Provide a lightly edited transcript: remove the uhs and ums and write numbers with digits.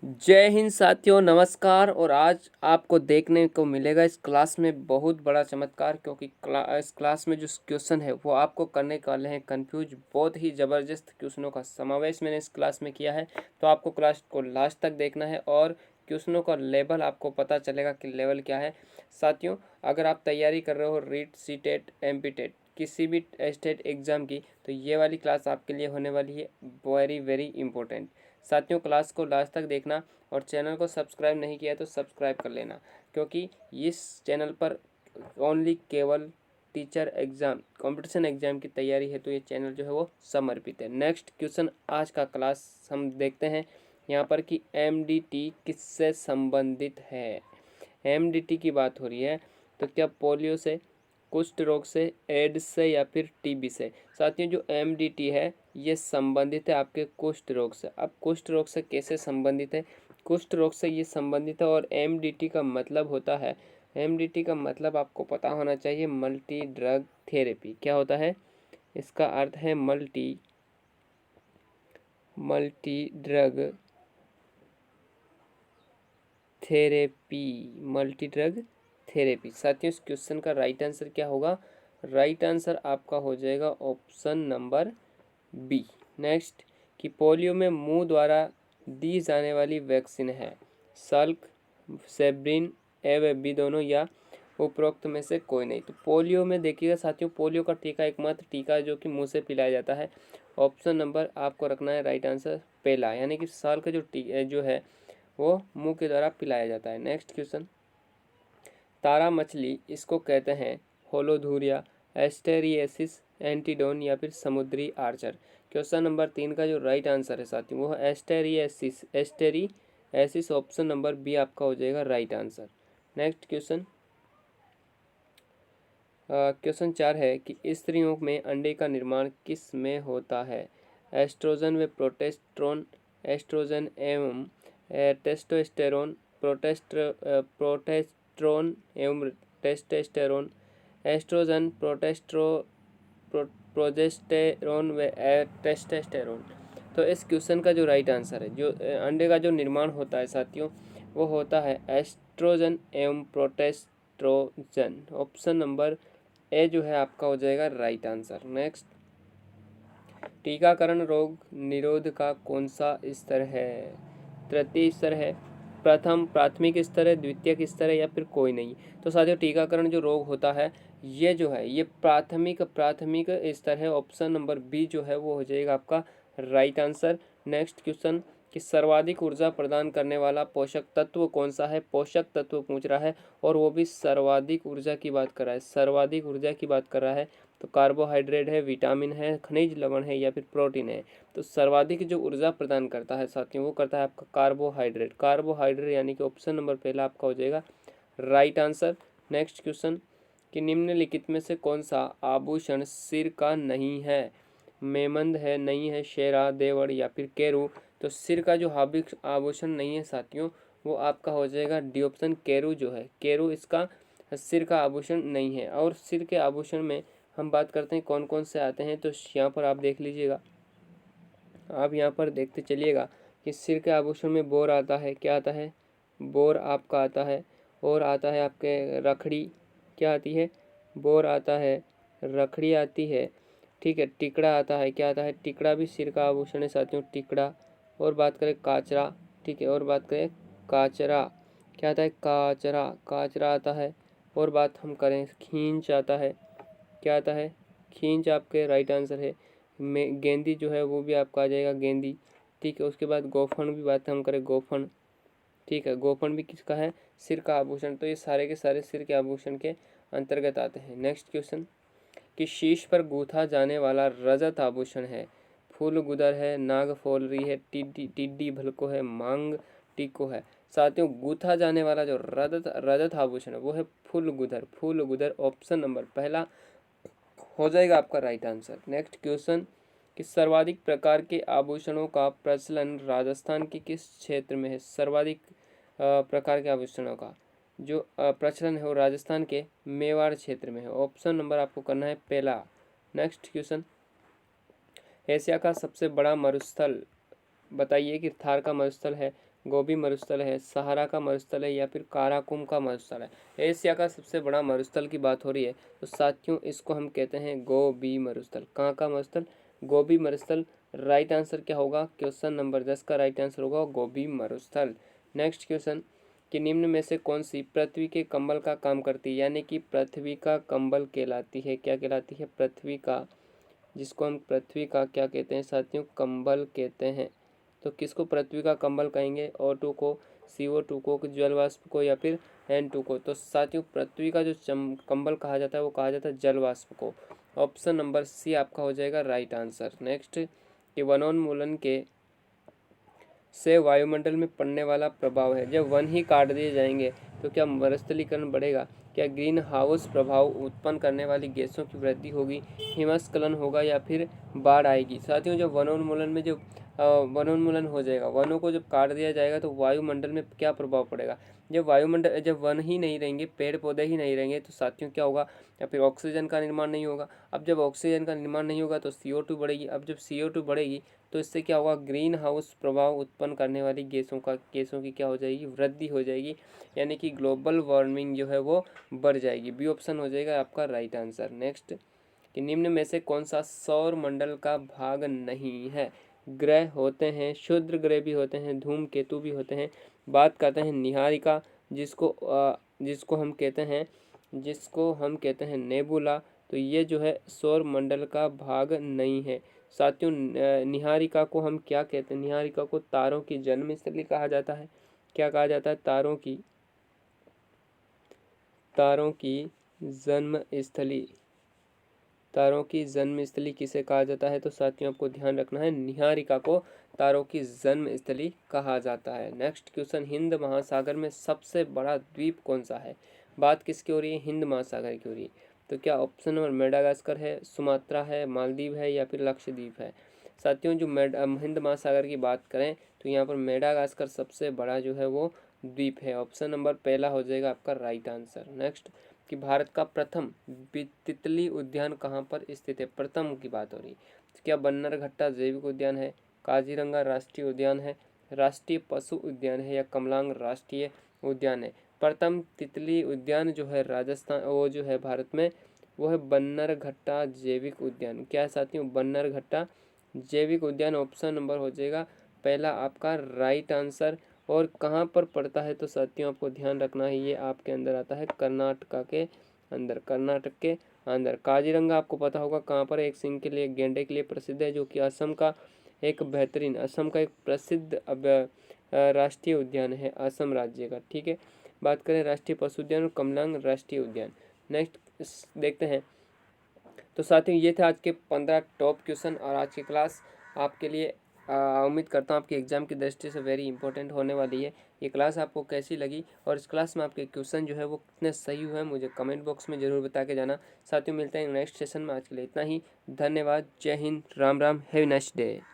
जय हिंद साथियों, नमस्कार। और आज आपको देखने को मिलेगा इस क्लास में बहुत बड़ा चमत्कार, क्योंकि इस क्लास में जो क्वेश्चन है वो आपको करने वाले हैं कंफ्यूज। बहुत ही ज़बरदस्त क्वेश्चनों का समावेश मैंने इस क्लास में किया है, तो आपको क्लास को लास्ट तक देखना है और क्वेश्चनों का लेवल आपको पता चलेगा कि लेवल क्या है। साथियों, अगर आप तैयारी कर रहे हो REET, C TET, M TET, किसी भी स्टेट एग्ज़ाम की, तो ये वाली क्लास आपके लिए होने वाली है वेरी वेरी इंपॉर्टेंट। साथियों, क्लास को लास्ट तक देखना और चैनल को सब्सक्राइब नहीं किया तो सब्सक्राइब कर लेना, क्योंकि इस चैनल पर ओनली केवल टीचर एग्ज़ाम, कंपटीशन एग्ज़ाम की तैयारी है, तो ये चैनल जो है वो समर्पित है। नेक्स्ट क्वेश्चन आज का क्लास हम देखते हैं यहाँ पर कि एमडीटी किससे संबंधित है। एमडीटी की बात हो रही है, तो क्या पोलियो से, कुष्ठ रोग से, एड्स से या फिर टीबी से। साथियों, जो एमडीटी है ये संबंधित है आपके कुष्ठ रोग से। अब कुष्ठ रोग से कैसे संबंधित है? कुष्ठ रोग से ये संबंधित है और एमडीटी का मतलब होता है, एमडीटी का मतलब आपको पता होना चाहिए मल्टी ड्रग थेरेपी। क्या होता है? इसका अर्थ है multi drug therapy, multi drug therapy. साथियों, इस क्वेश्चन का राइट आंसर क्या होगा? राइट आंसर आपका हो जाएगा ऑप्शन नंबर बी। नेक्स्ट, कि पोलियो में मुंह द्वारा दी जाने वाली वैक्सीन है सल्क, सेब्रिन, ए व बी दोनों या उपरोक्त में से कोई नहीं। तो पोलियो में देखिएगा साथियों, पोलियो का टीका एकमात्र टीका है जो कि मुंह से पिलाया जाता है। ऑप्शन नंबर आपको रखना है राइट आंसर पहला, यानी कि सल्क जो है वो मुंह के द्वारा पिलाया जाता है। नेक्स्ट क्वेश्चन, तारा मछली इसको कहते हैं होलोधुरिया, एस्टेरिएसिस, एंटीडोन या फिर समुद्री आर्चर। क्वेश्चन नंबर 3 का जो राइट आंसर है साथियों वो है एस्टेरिएसिस। ऑप्शन नंबर बी आपका हो जाएगा right answer. Next question, question 4 है कि स्त्रियों में अंडे का निर्माण किस में होता है? एस्ट्रोजन व प्रोटेस्ट्रोन, एस्ट्रोजन एवं टेस्टोस्टेरोन, प्रोटेस्ट्रोन एवं टेस्टोस्टेरोन, एस्ट्रोजन, प्रोजेस्टेरोन व टेस्टोस्टेरोन। तो इस क्वेश्चन का जो राइट आंसर है, जो अंडे का जो निर्माण होता है साथियों वो होता है एस्ट्रोजन एवं प्रोटेस्ट्रोजन। ऑप्शन नंबर ए जो है आपका हो जाएगा राइट आंसर। नेक्स्ट, टीकाकरण रोग निरोध का कौन सा स्तर है? तृतीय स्तर है, प्रथम प्राथमिक स्तर है, द्वितीयक स्तर है या फिर कोई नहीं। तो साथियों, टीकाकरण जो रोग होता है ये जो है ये प्राथमिक स्तर है। ऑप्शन नंबर बी जो है वो हो जाएगा आपका राइट आंसर। नेक्स्ट क्वेश्चन, कि सर्वाधिक ऊर्जा प्रदान करने वाला पोषक तत्व कौन सा है? पोषक तत्व पूछ रहा है और वो भी सर्वाधिक ऊर्जा की बात कर रहा है, सर्वाधिक ऊर्जा की बात कर रहा है। तो कार्बोहाइड्रेट है, विटामिन है, खनिज लवण है या फिर प्रोटीन है। तो सर्वाधिक जो ऊर्जा प्रदान करता है साथियों वो करता है आपका कार्बोहाइड्रेट। कार्बोहाइड्रेट यानी कि ऑप्शन नंबर पहला आपका हो जाएगा राइट आंसर। नेक्स्ट क्वेश्चन, कि निम्नलिखित में से कौन सा आभूषण सिर का नहीं है? मेमंद है, नहीं है, शेरा, देवड़ या फिर केरू। तो सिर का जो आभूषण नहीं है साथियों वो आपका हो जाएगा डी ऑप्शन, केरू जो है, केरू इसका सिर का आभूषण नहीं है। और सिर के आभूषण में हम बात करते हैं कौन कौन से आते हैं, तो यहाँ पर आप देख लीजिएगा, आप यहाँ पर देखते चलिएगा कि सिर के आभूषण में बोर आता है। क्या आता है? बोर आपका आता है। और आता है आपके रखड़ी, क्या आती है? बोर आता है, रखड़ी आती है, ठीक है। टिकड़ा आता है, क्या आता है? टिकड़ा भी सिर का आभूषण है साथियों, टिकड़ा। और बात करें काचरा, ठीक है। और बात करें काचरा, क्या आता है? काचरा, काचरा आता है। और बात हम करें खींच आता है, क्या आता है? खींच आपके राइट आंसर है। में गेंदी जो है वो भी आपका आ जाएगा, गेंदी, ठीक है। उसके बाद गोफन भी बात हम करें, गोफन, ठीक है। गोफन भी किसका है? सिर का आभूषण। तो ये सारे के सारे सिर के आभूषण के अंतर्गत आते हैं। नेक्स्ट क्वेश्चन, कि शीश पर गूथा जाने वाला रजत आभूषण है? फूल गुदर है, नाग फोलरी है, टिड्डी भलको है, मांग टीको है। साथियों, गूथा जाने वाला जो रजत आभूषण है वो है फूल गुदर, फूल गुदर। ऑप्शन नंबर पहला हो जाएगा आपका राइट आंसर। नेक्स्ट क्वेश्चन, कि सर्वाधिक प्रकार के आभूषणों का प्रचलन राजस्थान के किस क्षेत्र में है? सर्वाधिक प्रकार के आभूषणों का जो प्रचलन है वो राजस्थान के मेवाड़ क्षेत्र में है। ऑप्शन नंबर आपको करना है पहला। नेक्स्ट क्वेश्चन, एशिया का सबसे बड़ा मरुस्थल बताइए कि थार का मरुस्थल है, गोबी मरुस्थल है, सहारा का मरुस्थल है या फिर काराकोरम का मरुस्थल है। एशिया का सबसे बड़ा मरुस्थल की बात हो रही है तो साथियों इसको हम कहते हैं गोबी मरुस्थल। कहाँ का मरुस्थल? गोबी मरुस्थल। राइट आंसर क्या होगा? क्वेश्चन नंबर 10 का राइट आंसर होगा गोबी मरुस्थल। नेक्स्ट क्वेश्चन कि निम्न में से कौन सी पृथ्वी के कंबल का काम करती है, यानी कि पृथ्वी का कंबल कहलाती है? क्या कहलाती है? पृथ्वी का, जिसको हम पृथ्वी का क्या कहते हैं साथियों? कंबल कहते हैं। तो किसको पृथ्वी का कंबल कहेंगे? O2 को, CO2 को, जल वाष्प को या फिर N2 को? तो साथियों पृथ्वी का जो कंबल कहा जाता है वो कहा जाता है जल वाष्प को। ऑप्शन नंबर सी आपका हो जाएगा राइट आंसर। नेक्स्ट कि वनोन्मूलन के से वायुमंडल में पड़ने वाला प्रभाव है। जब वन ही काट दिए जाएंगे तो क्या मरुस्थलीकरण बढ़ेगा? क्या ग्रीन हाउस प्रभाव उत्पन्न करने वाली गैसों की वृद्धि होगी, हिमस्खलन होगा या फिर बाढ़ आएगी? साथियों जब वनोन्मूलन में जो वनोन्मूलन हो जाएगा, वनों को जब काट दिया जाएगा तो वायुमंडल में क्या प्रभाव पड़ेगा? जब वन ही नहीं रहेंगे, पेड़ पौधे ही नहीं रहेंगे तो साथियों क्या होगा? या फिर ऑक्सीजन का निर्माण नहीं होगा। अब जब ऑक्सीजन का निर्माण नहीं होगा तो CO2 बढ़ेगी। अब जब CO2 बढ़ेगी तो इससे क्या होगा? ग्रीन हाउस प्रभाव उत्पन्न करने वाली गैसों की क्या हो जाएगी? वृद्धि हो जाएगी, यानी कि ग्लोबल वार्मिंग जो है वो बढ़ जाएगी। बी ऑप्शन हो जाएगा आपका राइट आंसर। नेक्स्ट कि निम्न में से कौन सा सौर मंडल का भाग नहीं है? ग्रह होते हैं, क्षुद्र ग्रह भी होते हैं, धूमकेतु भी होते हैं। बात करते हैं निहारिका, जिसको हम कहते हैं नेबुला। तो ये जो है सौर मंडल का भाग नहीं है। साथियों निहारिका को हम क्या कहते हैं? निहारिका को तारों की जन्मस्थली कहा जाता है। क्या कहा जाता है? तारों की जन्मस्थली किसे कहा जाता है? तो साथियों आपको ध्यान रखना है, निहारिका को तारों की जन्मस्थली कहा जाता है। नेक्स्ट क्वेश्चन, हिंद महासागर में सबसे बड़ा द्वीप कौन सा है? बात किसकी हो रही है? हिंद महासागर की हो रही है। तो क्या ऑप्शन नंबर मेडागास्कर है, सुमात्रा है, मालदीव है या फिर लक्षद्वीप है? साथियों जो हिंद महासागर की बात करें तो यहाँ पर मेडागास्कर सबसे बड़ा जो है वो द्वीप है। ऑप्शन नंबर पहला हो जाएगा आपका राइट आंसर। नेक्स्ट कि भारत का प्रथम तितली उद्यान कहाँ पर स्थित है? प्रथम की बात हो रही है। क्या बन्नरघट्टा जैविक उद्यान है, काजीरंगा राष्ट्रीय उद्यान है, राष्ट्रीय पशु उद्यान है या कमलांग राष्ट्रीय उद्यान है? प्रथम तितली उद्यान जो है राजस्थान, वो जो है भारत में, वो है बन्नरघट्टा जैविक उद्यान। क्या है साथियों? बन्नरघट्टा जैविक उद्यान ऑप्शन नंबर हो जाएगा पहला आपका राइट आंसर। और कहाँ पर पड़ता है? तो साथियों आपको ध्यान रखना है, ये आपके अंदर आता है कर्नाटका के अंदर, कर्नाटक के अंदर। काजीरंगा आपको पता होगा कहाँ पर, एक सिंह के लिए, एक गेंडे के लिए प्रसिद्ध है, जो कि असम का एक प्रसिद्ध राष्ट्रीय उद्यान है असम राज्य का। ठीक है, बात करें राष्ट्रीय पशु उद्यान और कमलांग राष्ट्रीय उद्यान। नेक्स्ट देखते हैं। तो साथियों ये थे आज के 15 टॉप क्वेश्चन और आज की क्लास आपके लिए उम्मीद करता हूँ आपके एग्जाम की दृष्टि से वेरी इंपॉर्टेंट होने वाली है। ये क्लास आपको कैसी लगी और इस क्लास में आपके क्वेश्चन जो है वो कितने सही हुए हैं मुझे कमेंट बॉक्स में ज़रूर बता के जाना। साथियों मिलते हैं नेक्स्ट सेशन में, आज के लिए इतना ही। धन्यवाद, जय Hind, Ram Ram, have a nice day.